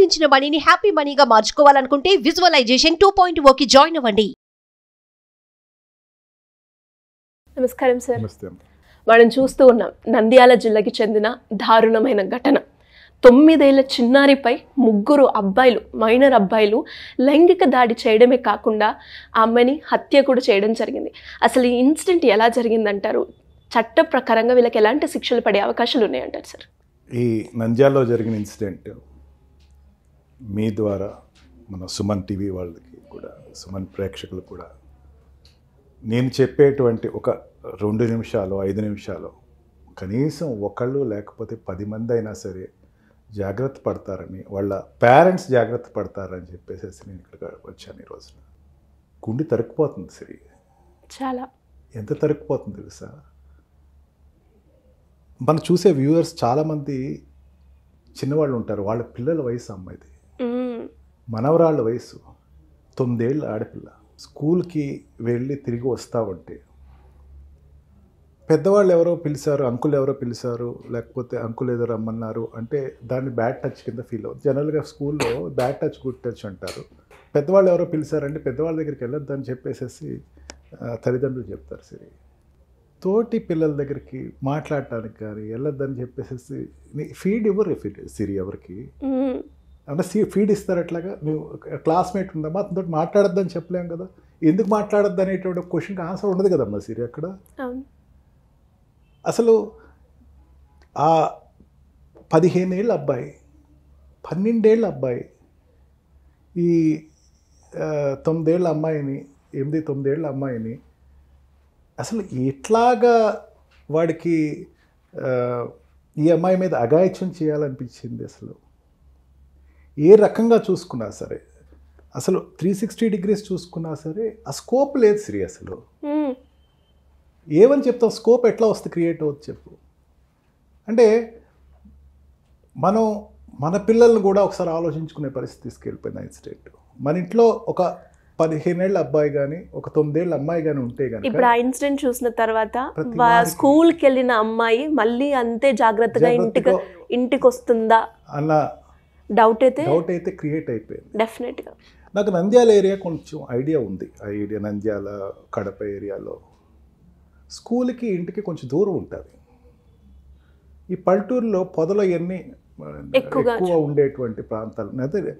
సంపాదించిన మనీని హ్యాపీ మనీగా మార్చుకోవాలనుకుంటే విజువలైజేషన్ 2.0కి జాయిన్ అవ్వండి. నమస్కారం సార్. మనం చూస్తూ ఉన్నాం నంద్యాల జిల్లాకి చెందిన దారుణమైన ఘటన. 9 ఏళ్ల చిన్నారిపై 3 అబ్బాయిలు, మైనర్ అబ్బాయిలు లైంగిక దాడి చేయడమే కాకుండా ఆ అమ్మాయిని హత్య కూడా చేయడం జరిగింది. అసలు ఈ ఇన్సిడెంట్ ఎలా జరిగిందంటారు? చట్ట ప్రకారంగా వీళ్ళకి ఎలాంటి శిక్షలు పడే అవకాశాలు ఉన్నాయంటారు సార్? ఈ నంద్యాలలో జరిగిన ఇన్సిడెంట్ మీ ద్వారా మన సుమన్ టీవీ వాళ్ళకి కూడా, సుమన్ ప్రేక్షకులు కూడా నేను చెప్పేటువంటి ఒక 2 నిమిషాలు 5 నిమిషాలు కనీసం ఒకళ్ళు లేకపోతే 10 మంది అయినా సరే జాగ్రత్త పడతారని, వాళ్ళ పేరెంట్స్ జాగ్రత్త పడతారని చెప్పేసి నేను ఇక్కడ వచ్చాను. ఈరోజు గుండె తరుక్కుపోతుంది సిరి, చాలా ఎంత తరుక్కుపోతుంది తెలుసా? మనం చూసే వ్యూవర్స్ చాలామంది చిన్నవాళ్ళు ఉంటారు, వాళ్ళ పిల్లల వయసు అమ్మాయిది, మనవరాళ్ళ వయసు 9 ఏళ్ళ ఆడపిల్ల స్కూల్కి వెళ్ళి తిరిగి వస్తూ ఉంటే పెద్దవాళ్ళు ఎవరో పిలిచారు, అంకుల్ ఎవరో పిలిచారు, లేకపోతే అంకుల్ ఏదో రమ్మన్నారు అంటే దాన్ని బ్యాడ్ టచ్ కింద ఫీల్ అవుతుంది. జనరల్గా స్కూల్లో బ్యాడ్ టచ్ గుడ్ టచ్ అంటారు. పెద్దవాళ్ళు ఎవరో పిలిచారంటే పెద్దవాళ్ళ దగ్గరికి వెళ్ళొద్దని చెప్పేసి తల్లిదండ్రులు చెప్తారు. సరే, తోటి పిల్లల దగ్గరికి మాట్లాడటానికి కానీ వెళ్ళొద్దని చెప్పేసి ఫీడ్ ఇవ్వరు సిరి ఎవరికి. అంటే ఫీడ్ ఇస్తారు. అట్లాగా నువ్వు క్లాస్మేట్ ఉందమ్మా అతనితో మాట్లాడొద్దని చెప్పలేం కదా, ఎందుకు మాట్లాడొద్దు అనేటువంటి క్వశ్చన్కి ఆన్సర్ ఉండదు కదమ్మా సిరి అక్కడ. అసలు ఆ 15 ఏళ్ళ అబ్బాయి, 12 ఏళ్ళ అబ్బాయి ఈ 9 ఏళ్ళ అమ్మాయిని, 8-9 ఏళ్ళ అమ్మాయిని అసలు ఎట్లాగా వాడికి ఈ అమ్మాయి మీద అఘాయిత్యం చేయాలనిపించింది. అసలు ఏ రకంగా చూసుకున్నా సరే, అసలు 360 degrees చూసుకున్నా సరే ఆ స్కోప్ లేదు సిరి. అసలు ఏమని చెప్తాం, స్కోప్ ఎట్లా వస్తే క్రియేట్ అవుతుంది చెప్పు. అంటే మనం మన పిల్లల్ని కూడా ఒకసారి ఆలోచించుకునే పరిస్థితి తీసుకెళ్ళిపోయిన ఇన్సిడెంట్. మన ఇంట్లో ఒక 15 ఏళ్ళ అబ్బాయి కానీ ఒక 9 ఏళ్ళ అమ్మాయి కానీ ఉంటే కానీ, ఇప్పుడు ఆ ఇన్సిడెంట్ చూసిన తర్వాత స్కూల్కి వెళ్ళిన అమ్మాయి మళ్ళీ అంతే జాగ్రత్తగా ఇంటికి వస్తుందా అన్న డౌట్ అయితే క్రియేట్ అయిపోయింది డెఫినెట్గా. నాకు నంద్యాల ఏరియా కొంచెం ఐడియా ఉంది. ఆ ఏరియా నంద్యాల కడప ఏరియాలో స్కూల్కి ఇంటికి కొంచెం దూరం ఉంటుంది. ఈ పల్లెటూరులో పొదలు ఇవన్నీ ఎక్కువ ఉండేటువంటి ప్రాంతాలు, అయితే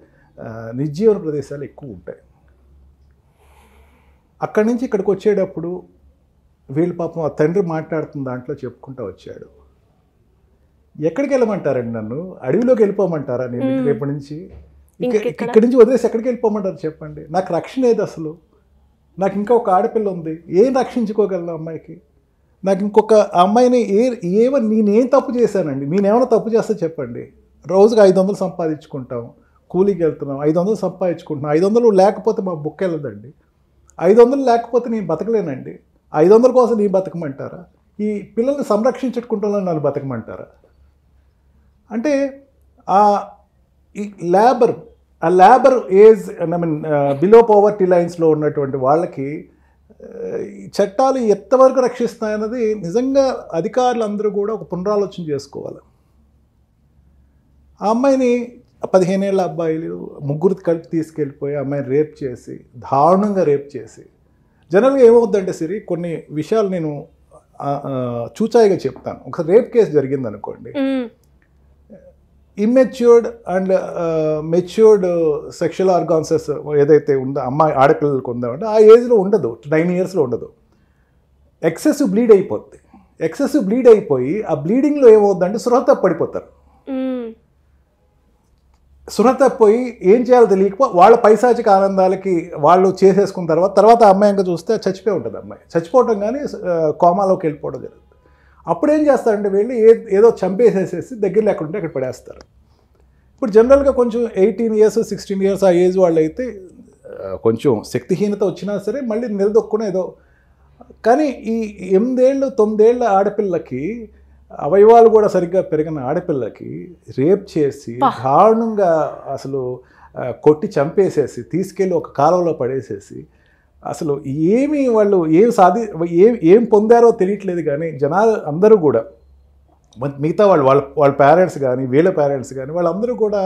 నిర్జీవన ప్రదేశాలు ఎక్కువ ఉంటాయి. అక్కడి నుంచి ఇక్కడికి వచ్చేటప్పుడు వీళ్ళు పాపం ఆ తండ్రి మాట్లాడుతున్న దాంట్లో చెప్పుకుంటూ వచ్చాడు. ఎక్కడికి వెళ్ళమంటారండి నన్ను? అడవిలోకి వెళ్ళిపోమంటారా? నేను రేపటి నుంచి ఇక్కడి నుంచి వదిలేసి ఎక్కడికి వెళ్ళిపోమంటారు చెప్పండి? నాకు రక్షణ ఏది అసలు? నాకు ఇంకా ఒక ఆడపిల్ల ఉంది, ఏం రక్షించుకోగలను అమ్మాయికి? నాకు ఇంకొక అమ్మాయిని నేనేం తప్పు చేశానండి? నేనేమైనా తప్పు చేస్తే చెప్పండి. రోజుకి 500 సంపాదించుకుంటాం, కూలీకి వెళ్తున్నాం, 500 సంపాదించుకుంటున్నాం. 500 లేకపోతే మా బుక్ వెళ్ళదండి. 500 లేకపోతే నేను బతకలేనండి. 500 కోసం నీ బతకమంటారా? ఈ పిల్లల్ని సంరక్షించుకుంటున్నా నన్ను బతకమంటారా? అంటే ఈ labour age, I mean below poverty లైన్స్లో ఉన్నటువంటి వాళ్ళకి చట్టాలు ఎంతవరకు రక్షిస్తాయన్నది నిజంగా అధికారులు అందరూ కూడా ఒక పునరాలోచన చేసుకోవాలి. ఆ అమ్మాయిని 15 ఏళ్ళ అబ్బాయిలు 3 కలిపి తీసుకెళ్ళిపోయి అమ్మాయిని రేప్ చేసి, దారుణంగా రేప్ చేసి, జనరల్గా ఏమవుద్దంటే సిరి, కొన్ని విషయాలు నేను చూచాయిగా చెప్తాను. ఒకసారి రేప్ కేసు జరిగింది అనుకోండి, ఇమ్మెచ్యూర్డ్ అండ్ మెచ్యూర్డ్ సెక్షువల్ ఆర్గాన్సెస్ ఏదైతే ఉందో అమ్మాయి ఆడపిల్లలకు ఉందామంటే ఆ ఏజ్లో ఉండదు, 9 ఇయర్స్లో ఉండదు. ఎక్సెసివ్ బ్లీడ్ అయిపోద్ది. ఎక్సెసివ్ బ్లీడ్ అయిపోయి ఆ బ్లీడింగ్లో ఏమవుద్దంటే స్పృహ పడిపోతారు. స్పృహ తప్పిపోయి ఏం చేయాలో తెలియకపో వాళ్ళ పైశాచిక ఆనందాలకి వాళ్ళు చేసేసుకున్న తర్వాత అమ్మాయి ఇంకా చూస్తే చచ్చిపోయి ఉంటుంది. అమ్మాయి చచ్చిపోవటం కానీ కోమాలోకి వెళ్ళిపోవడం జరుగుతుంది. అప్పుడు ఏం చేస్తారంటే వెళ్ళి ఏదో చంపేసేసేసి దగ్గరలో ఎక్కడుంటే అక్కడ పడేస్తారు. ఇప్పుడు జనరల్గా కొంచెం 18 years 16 years ఆ ఏజ్ వాళ్ళు అయితే కొంచెం శక్తిహీనత వచ్చినా సరే మళ్ళీ నిలదొక్కునే ఏదో. కానీ ఈ 8 ఏళ్ళు 9 ఏళ్ళ ఆడపిల్లకి, అవయవాలు కూడా సరిగ్గా పెరిగిన ఆడపిల్లకి రేప్ చేసి దారుణంగా అసలు కొట్టి చంపేసేసి తీసుకెళ్ళి ఒక కాలువలో పడేసేసి, అసలు వాళ్ళు ఏం పొందారో తెలియట్లేదు. కానీ జనాలు అందరూ కూడా, మిగతా వాళ్ళ పేరెంట్స్ కానీ వీళ్ళ పేరెంట్స్ కానీ వాళ్ళందరూ కూడా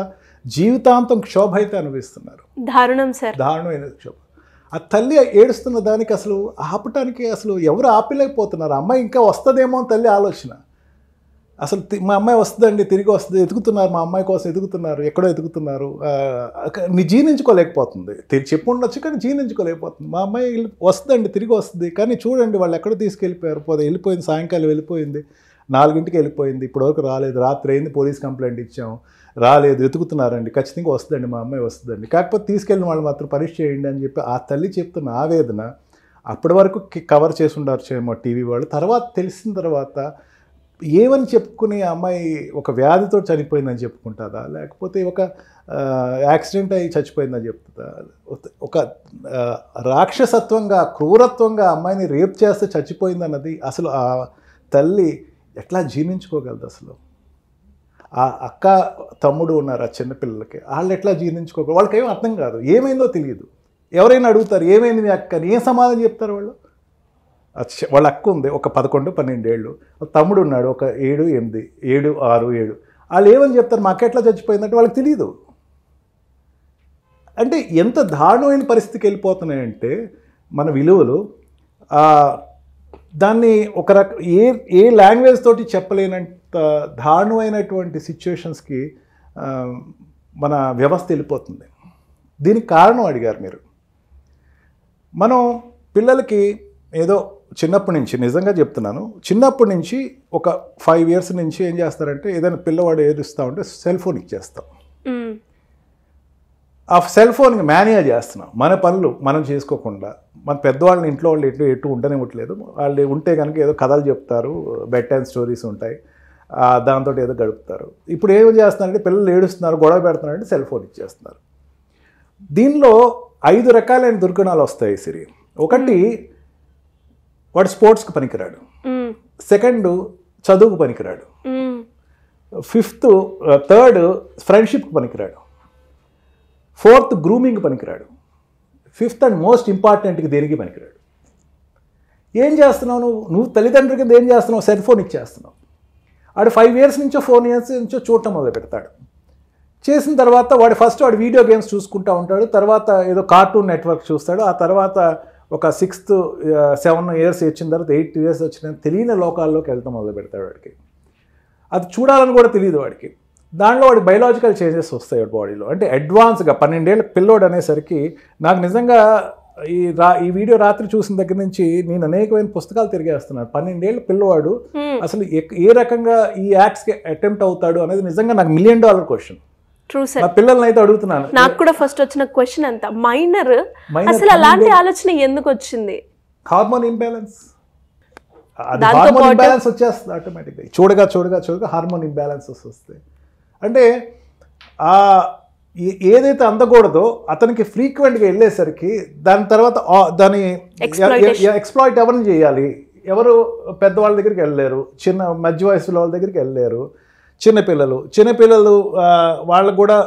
జీవితాంతం క్షోభ అయితే అనుభవిస్తున్నారు. దారుణం సార్, దారుణమైన క్షోభ. ఆ తల్లి ఏడుస్తున్న దానికి అసలు ఆపటానికి అసలు ఎవరు ఆపలేకపోతున్నారు. అమ్మాయి ఇంకా వస్తుందేమో అని తల్లి ఆలోచన. అసలు మా అమ్మాయి వస్తుందండి, తిరిగి వస్తుంది, ఎదుగుతున్నారు, మా అమ్మాయి కోసం ఎదుగుతున్నారు, ఎక్కడో ఎదుగుతున్నారు, జీర్ణించుకోలేకపోతుంది. చెప్పు ఉండొచ్చు కానీ జీర్ణించుకోలేకపోతుంది. మా అమ్మాయి వస్తుందండి, తిరిగి వస్తుంది, కానీ చూడండి వాళ్ళు ఎక్కడో తీసుకెళ్ళిపోయారు, వెళ్ళిపోయింది, సాయంకాలం వెళ్ళిపోయింది, 4 వెళ్ళిపోయింది, ఇప్పటివరకు రాలేదు, రాత్రి అయింది, పోలీస్ కంప్లైంట్ ఇచ్చాము, రాలేదు, ఎదుగుతున్నారండి, ఖచ్చితంగా వస్తుందండి, మా అమ్మాయి వస్తుందండి, కాకపోతే తీసుకెళ్ళిన వాళ్ళు మాత్రం పరీక్ష చేయండి అని చెప్పి ఆ తల్లి చెప్తున్న ఆవేదన అప్పటి వరకు కవర్ చేసి ఉండొచ్చేమో టీవీ వాళ్ళు. తర్వాత తెలిసిన తర్వాత ఏమని చెప్పుకుని ఆ అమ్మాయి ఒక వ్యాధితో చనిపోయిందని చెప్పుకుంటుందా, లేకపోతే ఒక యాక్సిడెంట్ అయ్యి చచ్చిపోయిందని చెప్తుందా, ఒక రాక్షసత్వంగా క్రూరత్వంగా అమ్మాయిని రేప్ చేస్తే చచ్చిపోయిందన్నది అసలు ఆ తల్లి ఎట్లా జీర్ణించుకోగలదు? అసలు ఆ అక్క తమ్ముడు ఉన్నారు ఆ చిన్నపిల్లలకి, వాళ్ళు ఎట్లా జీర్ణించుకోగలరు? వాళ్ళకి ఏమీ అర్థం కాదు, ఏమైందో తెలియదు. ఎవరైనా అడుగుతారు ఏమైంది మీ అక్కని, ఏం సమాధానం చెప్తారు వాళ్ళు? వాళ్ళ అక్క ఉంది ఒక 11-12 ఏళ్ళు, తమ్ముడు ఉన్నాడు ఒక 7-8, 7-6-7, వాళ్ళు ఏమని చెప్తారు? మా అక్క ఎట్లా చచ్చిపోయిందంటే వాళ్ళకి తెలియదు. అంటే ఎంత దారుణమైన పరిస్థితికి వెళ్ళిపోతున్నాయంటే మన విలువలు, దాన్ని ఒక ఏ లాంగ్వేజ్ తోటి చెప్పలేనంత దారుణమైనటువంటి సిచ్యువేషన్స్కి మన వ్యవస్థ వెళ్ళిపోతుంది. దీనికి కారణం అడిగారు మీరు. మనం పిల్లలకి ఏదో చిన్నప్పటి నుంచి, నిజంగా చెప్తున్నాను, చిన్నప్పటి నుంచి ఒక 5 years నుంచి ఏం చేస్తారంటే ఏదైనా పిల్లవాడు ఏడుస్తూ ఉంటే సెల్ ఫోన్ ఇచ్చేస్తాం. ఆ సెల్ ఫోన్కి మేనేజ్ చేస్తున్నాం. మన పనులు మనం చేసుకోకుండా, మన పెద్దవాళ్ళని ఇంట్లో వాళ్ళు ఎటు ఉండనివ్వట్లేదు. వాళ్ళు ఉంటే కనుక ఏదో కథలు చెప్తారు, బెడ్ టైమ్ స్టోరీస్ ఉంటాయి, దాంతో ఏదో గడుపుతారు. ఇప్పుడు ఏం చేస్తున్నారంటే పిల్లలు ఏడుస్తున్నారు, గొడవ పెడుతున్నారంటే సెల్ ఫోన్ ఇచ్చేస్తున్నారు. దీనిలో 5 రకాలైన దుర్గుణాలు వస్తాయి సిరి. ఒకటి, వాడు స్పోర్ట్స్కి పనికిరాడు. సెకండ్, చదువుకు పనికిరాడు. థర్డ్, ఫ్రెండ్షిప్కి పనికిరాడు. ఫోర్త్, గ్రూమింగ్ పనికిరాడు. 5th అండ్ మోస్ట్ ఇంపార్టెంట్కి దేనికి పనికిరాడు. ఏం చేస్తున్నావు నువ్వు తల్లిదండ్రుల కింద ఏం చేస్తున్నావు? సెల్ ఫోన్ ఇచ్చేస్తున్నావు. వాడు 5 years నుంచో 4 years నుంచో చూడటం మొదలు పెడతాడు. చేసిన తర్వాత వాడు వాడు వీడియో గేమ్స్ చూసుకుంటూ ఉంటాడు, తర్వాత ఏదో కార్టూన్ నెట్వర్క్ చూస్తాడు, ఆ తర్వాత ఒక 6th 7 years వచ్చిన తర్వాత 8 years వచ్చిన తెలియని లోకాల్లోకి వెళ్ళటం మొదలు పెడతాడు. వాడికి అది చూడాలని కూడా తెలియదు వాడికి. దాంట్లో వాడి బయలాజికల్ చేంజెస్ వస్తాయి బాడీలో. అంటే అడ్వాన్స్గా 12 ఏళ్ళ పిల్లోడు అనేసరికి నాకు నిజంగా ఈ వీడియో రాత్రి చూసిన దగ్గర నుంచి నేను అనేకమైన పుస్తకాలు తిరిగేస్తున్నాను. 12 ఏళ్ళ పిల్లవాడు అసలు ఏ రకంగా ఈ యాక్ట్స్కి అటెంప్ట్ అవుతాడు అనేది నిజంగా నాకు $1 million క్వశ్చన్. True sir. నా పిల్లల్ని అయితే అడుగుతున్నాను. నాకు కూడా ఫస్ట్ వచ్చిన క్వశ్చన్ అంతా మైనర్ అసలు అలాంటి ఆలోచన ఎందుకు వచ్చింది? Hormone imbalance. అది హార్మోన్ ఇంబ్యాలెన్స్ వచ్చేస్తుంది ఆటోమేటిక్గా. చూడగా హార్మోన్ ఇంబ్యాలెన్సెస్ వస్తాయి. అంటే ఏదైతే అందకూడదో అతనికి ఫ్రీక్వెంట్గా వెళ్ళేసరికి దాని తర్వాత దాని ఎక్స్ప్లాయిట్ ఎవరిని చేయాలి? ఎవరు పెద్దవాళ్ళ దగ్గరికి వెళ్ళలేరు, మధ్య వయసులో వాళ్ళ దగ్గరికి వెళ్ళలేరు. చిన్నపిల్లలు వాళ్ళకు కూడా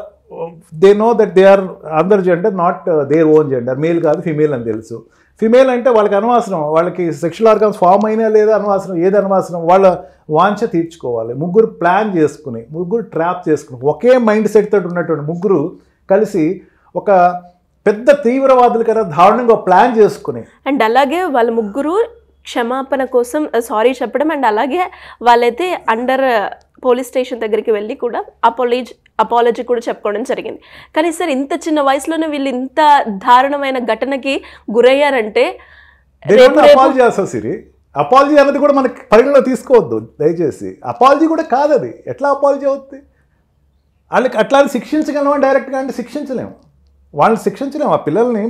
they know that they are other gender, not their own gender, male కాదు ఫిమేల్ అని తెలుసు. ఫిమేల్ అంటే వాళ్ళకి అనవసరం, వాళ్ళకి సెక్షువల్ ఆర్గన్స్ ఫామ్ అయినా లేదా అనవసరం, ఏది అనవసరం, వాళ్ళ వాంఛ తీర్చుకోవాలి. ముగ్గురు ప్లాన్ చేసుకుని, ముగ్గురు ట్రాప్ చేసుకుని, ఒకే మైండ్ సెట్ తోటి ఉన్నటువంటి ముగ్గురు కలిసి ఒక పెద్ద తీవ్రవాదుల కన్నా దారుణంగా ప్లాన్ చేసుకుని, అండ్ అలాగే వాళ్ళ ముగ్గురు క్షమాపణ కోసం సారీ చెప్పడం, అండ్ అలాగే వాళ్ళైతే అండర్ పోలీస్ స్టేషన్ దగ్గరికి వెళ్ళి కూడా అపాలజీ కూడా చెప్పుకోవడం జరిగింది. కానీ సార్ ఇంత చిన్న వయసులోనే వీళ్ళు ఇంత దారుణమైన ఘటనకి గురయ్యారంటే అపాలజీ అన్నది కూడా మనకి పరిగణలో తీసుకోవద్దు దయచేసి. అపాలజీ కూడా కాదు అది. ఎట్లా అపాలజీ అవుతుంది? వాళ్ళకి అట్లా శిక్షించగలమా డైరెక్ట్గా అంటే శిక్షించలేము, వాళ్ళని శిక్షించలేము. ఆ పిల్లల్ని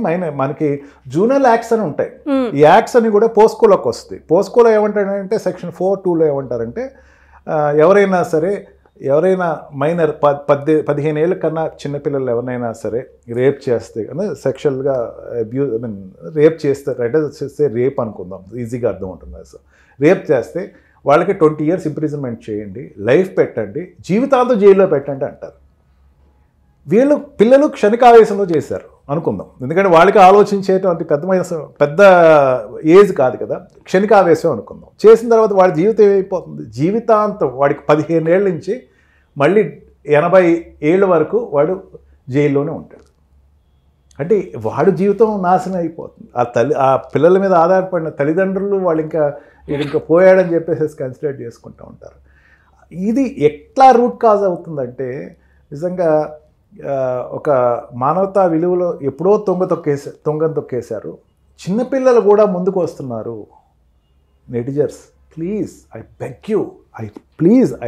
మనకి జూనియర్ యాక్ట్స్ అని ఉంటాయి. ఈ యాక్ట్స్ అని కూడా పోస్కోలోకి వస్తాయి. పోస్కోలో ఏమంటారంటే సెక్షన్ 4(2)లో ఏమంటారంటే ఎవరైనా మైనర్ 15 ఏళ్ళ కన్నా చిన్నపిల్లలు ఎవరినైనా సరే రేప్ చేస్తే సెక్షువల్గా రేప్ చేస్తే రేప్ అనుకుందాం, ఈజీగా అర్థం ఉంటుంది. సో రేప్ చేస్తే వాళ్ళకి 20 years ఇంప్రిజన్మెంట్ చేయండి, లైఫ్ పెట్టండి, జీవితాంతం జైల్లో పెట్టండి అంటారు. పిల్లలు క్షణికావేశంలో చేశారు అనుకుందాం, ఎందుకంటే వాళ్ళకి ఆలోచించేటువంటి పెద్ద ఏజ్ కాదు కదా, క్షణికావేశం అనుకుందాం. చేసిన తర్వాత వాడి జీవితం ఏమైపోతుంది? జీవితాంతం వాడికి 15 ఏళ్ళ నుంచి మళ్ళీ 80 ఏళ్ళ వరకు వాడు జైల్లోనే ఉంటాడు. అంటే వాడు జీవితం నాశనం అయిపోతుంది. ఆ పిల్లల మీద ఆధారపడిన తల్లిదండ్రులు వాళ్ళు ఇంకా పోయాడని చెప్పేసి కన్సిడర్ చేసుకుంటూ ఉంటారు. ఇది ఎట్లా రూట్ కాజ్ అవుతుందంటే నిజంగా ఒక మానవతా విలువలో ఎప్పుడో తొంగం తొక్కేశారు. చిన్నపిల్లలు కూడా ముందుకు వస్తున్నారు. Netizens please, I beg you,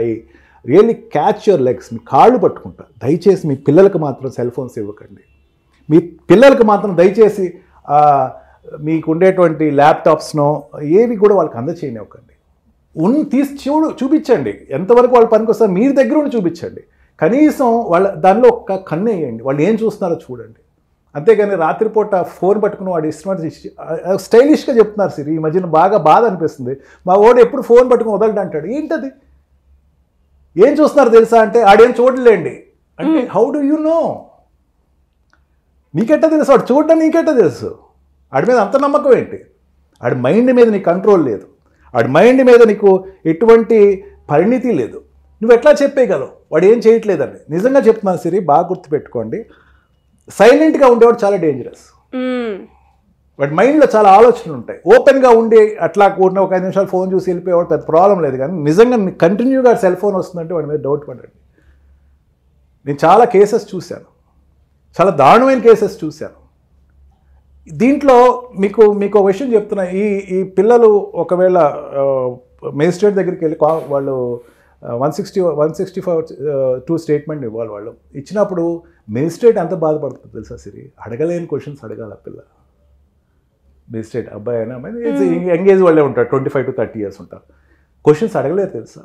I really catch your legs. మీ కాళ్ళు పట్టుకుంటా, దయచేసి మీ పిల్లలకు మాత్రం సెల్ ఫోన్స్ ఇవ్వకండి. మీ పిల్లలకు మాత్రం దయచేసి మీకు ఉండేటువంటి ల్యాప్టాప్స్నో ఏవి కూడా వాళ్ళకి అందచేయనివ్వకండి. తీసి చూపించండి ఎంతవరకు వాళ్ళు పనికి వస్తారు, మీరు దగ్గర ఉండి చూపించండి. కనీసం వాళ్ళ దానిలో ఒక్క కన్ను వేయండి, వాళ్ళు ఏం చూస్తున్నారో చూడండి. అంతేగాని రాత్రిపూట ఫోన్ పట్టుకుని వాడు ఇష్టం స్టైలిష్గా చెప్తున్నారు సిరి. ఈ మధ్యన బాగా బాధ అనిపిస్తుంది. మా వాడు ఎప్పుడు ఫోన్ పట్టుకుని వదలడు అంటాడు. ఏంటది, ఏం చూస్తున్నారు తెలుసా అంటే ఆడేం చూడలేండి అంటే హౌ డు యూ నో? నీకెట్టా తెలుసు? వాడు చూడడం నీకెట్టా తెలుసు? ఆడి మీద అంత నమ్మకం ఏంటి? ఆడి మైండ్ మీద నీకు కంట్రోల్ లేదు, ఆడి మైండ్ మీద నీకు ఎటువంటి పరిణితి లేదు. నువ్వు ఎట్లా చెప్పేయగలవు వాడు ఏం చేయట్లేదని? నిజంగా చెప్తున్నాను సిరి, బాగా గుర్తుపెట్టుకోండి. సైలెంట్గా ఉండేవాడు చాలా డేంజరస్. వాడి మైండ్లో చాలా ఆలోచనలు ఉంటాయి. ఓపెన్గా ఉండి అట్లా కూడిన ఒక 5 నిమిషాలు ఫోన్ చూసి వెళ్ళిపోయేవాడు పెద్ద ప్రాబ్లం లేదు. కానీ నిజంగా కంటిన్యూగా సెల్ ఫోన్ వస్తుందంటే వాడి మీద డౌట్ పడండి. నేను చాలా కేసెస్ చూశాను, చాలా దారుణమైన కేసెస్ చూశాను. దీంట్లో మీకు ఒక విషయం చెప్తున్నా. ఈ పిల్లలు ఒకవేళ మేజిస్ట్రేట్ దగ్గరికి వెళ్ళి వాళ్ళు 165 స్టేట్మెంట్ ఇవ్వాలి. వాళ్ళు ఇచ్చినప్పుడు మేజిస్ట్రేట్ ఎంత బాధపడుతుంది తెలుసా సిరి? అడగలేని క్వశ్చన్స్ అడగాలి ఆ పిల్ల. మేజిస్ట్రేట్ అబ్బాయి అయినా ఎంగేజ్ వాళ్ళే ఉంటారు, 25 to 30 years ఉంటారు. క్వశ్చన్స్ అడగలేరు తెలుసా?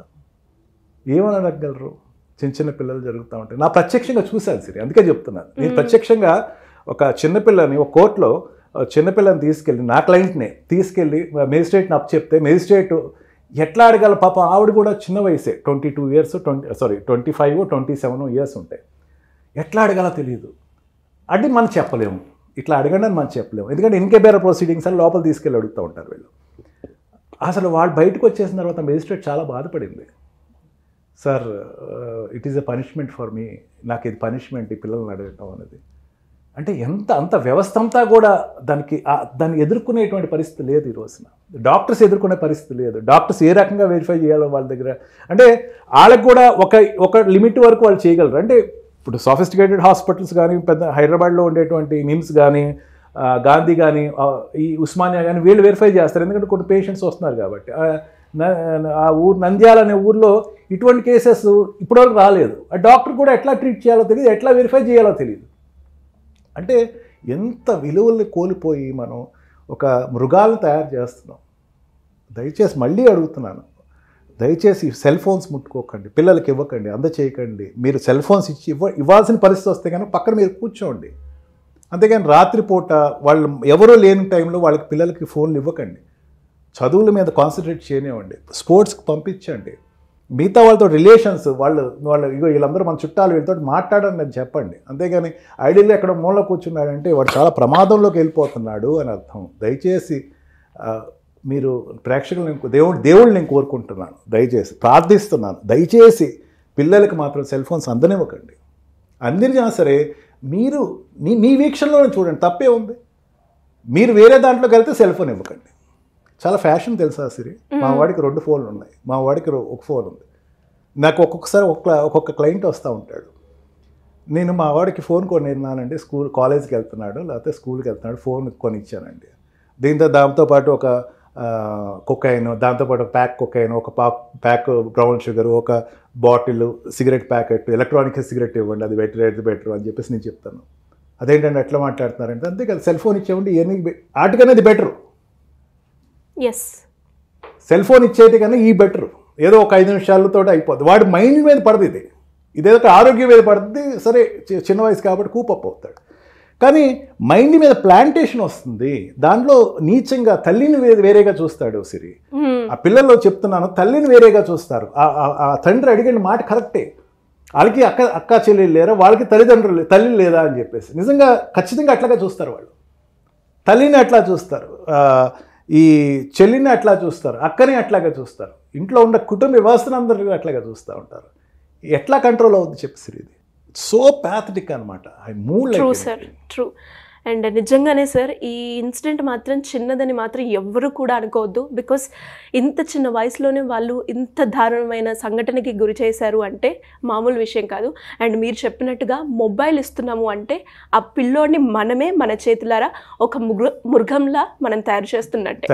ఏమని అడగగలరు? చిన్న పిల్లలు జరుగుతూ ఉంటాయి. నా ప్రత్యక్షంగా చూశాను సిరి, అందుకే చెప్తున్నాను. నేను ప్రత్యక్షంగా ఒక చిన్నపిల్లని ఒక కోర్టులో చిన్నపిల్లని తీసుకెళ్ళి, నా క్లయింట్ని తీసుకెళ్ళి మేజిస్ట్రేట్ని అప్ చెప్తే మేజిస్ట్రేట్ ఎట్లా అడగాల? పాప ఆవిడ కూడా చిన్న వయసే, 22 years 25 or 27 years ఉంటాయి. ఎట్లా అడగాలో తెలియదు. అది మనం చెప్పలేము, ఇట్లా అడగండి అని మనం చెప్పలేము. ఎందుకంటే ఇన్కేబేరర్ ప్రొసీడింగ్స్ అని లోపల తీసుకెళ్ళి అడుగుతూ ఉంటారు వీళ్ళు. అసలు వాళ్ళు బయటకు వచ్చేసిన తర్వాత మేజిస్ట్రేట్ చాలా బాధపడింది. Sir, it is a punishment for me, నాకు ఇది పనిష్మెంట్ ఈ పిల్లల్ని అడగటం అనేది. అంటే అంత వ్యవస్థ అంతా కూడా దాన్ని ఎదుర్కొనేటువంటి పరిస్థితి లేదు ఈ రోజున. డాక్టర్స్ ఎదుర్కొనే పరిస్థితి లేదు. డాక్టర్స్ ఏ రకంగా వెరిఫై చేయాలో వాళ్ళ దగ్గర, అంటే వాళ్ళకు కూడా ఒక లిమిట్ వరకు వాళ్ళు చేయగలరు. అంటే ఇప్పుడు సోఫిస్టికేటెడ్ హాస్పిటల్స్ కానీ, పెద్ద హైదరాబాద్లో ఉండేటువంటి నిమ్స్ కానీ, గాంధీ కానీ, ఈ ఉస్మానియా కానీ వీళ్ళు వెరిఫై చేస్తారు. ఎందుకంటే కొన్ని పేషెంట్స్ వస్తున్నారు కాబట్టి. ఆ ఊరు నంద్యాల అనే ఊర్లో ఇటువంటి కేసెస్ ఇప్పటివరకు రాలేదు. ఆ డాక్టర్ కూడా ఎట్లా ట్రీట్ చేయాలో తెలియదు, ఎట్లా వెరిఫై చేయాలో తెలియదు. అంటే ఎంత విలువల్ని కోల్పోయి మనం ఒక మృగాలను తయారు చేస్తున్నాం. దయచేసి మళ్ళీ అడుగుతున్నాను, దయచేసి సెల్ ఫోన్స్ ముట్టుకోకండి, పిల్లలకి ఇవ్వకండి, అందచేయకండి. మీరు సెల్ ఫోన్స్ ఇవ్వాల్సిన పరిస్థితి వస్తే కనుక పక్కన మీరు కూర్చోండి. అంతేగాని రాత్రిపూట వాళ్ళు ఎవరో లేని టైంలో వాళ్ళకి పిల్లలకి ఫోన్లు ఇవ్వకండి. చదువుల మీద కాన్సన్ట్రేట్ చేయనివ్వండి, స్పోర్ట్స్కి పంపించండి. మిగతా వాళ్ళతో రిలేషన్స్ వాళ్ళు ఇగో వీళ్ళందరూ మన చుట్టాలు, వీళ్ళతో మాట్లాడని నేను చెప్పండి. అంతేగాని ఐడియల్గా ఎక్కడ మూలలో కూర్చున్నాడంటే వాడు చాలా ప్రమాదంలోకి వెళ్ళిపోతున్నాడు అని అర్థం. దయచేసి మీరు ప్రేక్షకులు, దేవుళ్ళు నేను కోరుకుంటున్నాను, దయచేసి ప్రార్థిస్తున్నాను, దయచేసి పిల్లలకి మాత్రం సెల్ ఫోన్స్ అందనివ్వకండి. అందినా సరే మీరు మీ వీక్షణలో చూడండి, తప్పే ఉంది. మీరు వేరే దాంట్లోకి వెళ్తే సెల్ ఫోన్ ఇవ్వకండి. చాలా ఫ్యాషన్ తెలుసా సిరి? మా వాడికి 2 ఫోన్లు ఉన్నాయి, మా వాడికి 1 ఫోన్ ఉంది. నాకు ఒక్కొక్కసారి ఒక్కొక్క క్లయింట్ వస్తూ ఉంటాడు. నేను మా వాడికి ఫోన్ కొనిన్నానండి, కాలేజ్కి వెళ్తున్నాడు లేకపోతే స్కూల్కి వెళ్తున్నాడు, ఫోన్ కొనిచ్చానండి. దాంతోపాటు ఒక కొకైన్, దాంతోపాటు ఒక ప్యాక్ కొకైన్, ఒక ప్యాక్ బ్రౌన్ షుగర్, ఒక bottle cigarette packet, electronic cigarette ఇవ్వండి, అది బెటర్ అని చెప్పేసి నేను చెప్తాను. అదేంటంటే ఎట్లా మాట్లాడుతున్నారంటే, అంతే కదా, సెల్ ఫోన్ ఇచ్చేవండి వాటికనేది బెటరు. ఎస్, సెల్ ఫోన్ ఇచ్చేది కానీ ఈ బెటరు. ఏదో ఒక 5 నిమిషాలతో అయిపోద్ది. వాడి మైండ్ మీద పడుతుంది, ఇదేదో ఆరోగ్యం మీద పడుతుంది. సరే చిన్న వయసు కాబట్టి కూపప్ అవుతాడు. కానీ మైండ్ మీద ప్లాంటేషన్ వస్తుంది. దాంట్లో నీచంగా తల్లిని వేరేగా చూస్తాడు సిరి. ఆ పిల్లల్లో చెప్తున్నాను, తల్లిని వేరేగా చూస్తారు. ఆ తండ్రి అడిగిన మాట కరెక్టే. వాళ్ళకి అక్క చెల్లెలు లేరా, వాళ్ళకి తల్లి లేదా అని చెప్పేసి నిజంగా ఖచ్చితంగా అట్లాగా చూస్తారు. వాళ్ళు తల్లిని అట్లా చూస్తారు, ఈ చెల్లిని అట్లా చూస్తారు, అక్కని అట్లాగా చూస్తారు, ఇంట్లో ఉన్న కుటుంబ వ్యవస్థను అందరినీ అట్లాగా చూస్తూ ఉంటారు. ఎట్లా కంట్రోల్ అవుద్ది చెప్పు శ్రీ? ఇది సో ప్యాథటిక్ అనమాట. I move true like sir, true. And నిజంగానే సార్ ఈ ఇన్సిడెంట్ మాత్రం చిన్నదని మాత్రం ఎవ్వరూ కూడా అనుకోవద్దు. బికాస్ ఇంత చిన్న వయసులోనే వాళ్ళు ఇంత దారుణమైన సంఘటనకి గురి చేశారు అంటే మామూలు విషయం కాదు. అండ్ మీరు చెప్పినట్టుగా మొబైల్ ఇస్తున్నాము అంటే ఆ పిల్లోడిని మనమే మన చేతులారా ఒక మృగంలా మనం తయారు చేస్తున్నట్టే.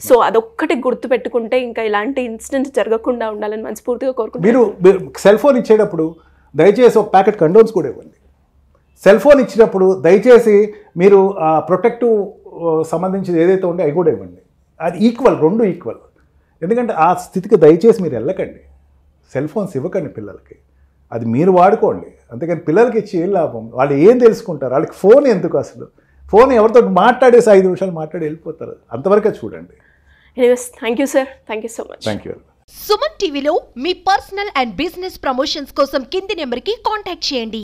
సో అదొక్కటి గుర్తు పెట్టుకుంటే ఇంకా ఇలాంటి ఇన్సిడెంట్ జరగకుండా ఉండాలని మనస్ఫూర్తిగా కోరుకుంటున్నాను. మీరు సెల్ ఫోన్ ఇచ్చేటప్పుడు దయచేసి ఒక ప్యాకెట్ కండోమ్స్ కూడా ఇవ్వండి. సెల్ ఫోన్ ఇచ్చినప్పుడు దయచేసి మీరు ప్రొటెక్టివ్ సంబంధించి ఏదైతే ఉందో అవి కూడా ఇవ్వండి. అది ఈక్వల్, రెండు ఈక్వల్. ఎందుకంటే ఆ స్థితికి దయచేసి మీరు వెళ్ళకండి. సెల్ ఫోన్స్ ఇవ్వకండి పిల్లలకి, అది మీరు వాడుకోండి. అంతేకాని పిల్లలకి ఇచ్చి ఏం లాభం? వాళ్ళు ఏం తెలుసుకుంటారు? వాళ్ళకి ఫోన్ ఎందుకు అసలు? ఫోన్ ఎవరితో మాట్లాడేసి 5 నిమిషాలు మాట్లాడి వెళ్ళిపోతారు. అంతవరకే చూడండి. Anyways thank you sir, thank you so much. Thank you. Suman టీవీలో మీ పర్సనల్ అండ్ బిజినెస్ ప్రమోషన్స్ కోసం కింది నెంబర్కి కాంటాక్ట్ చేయండి.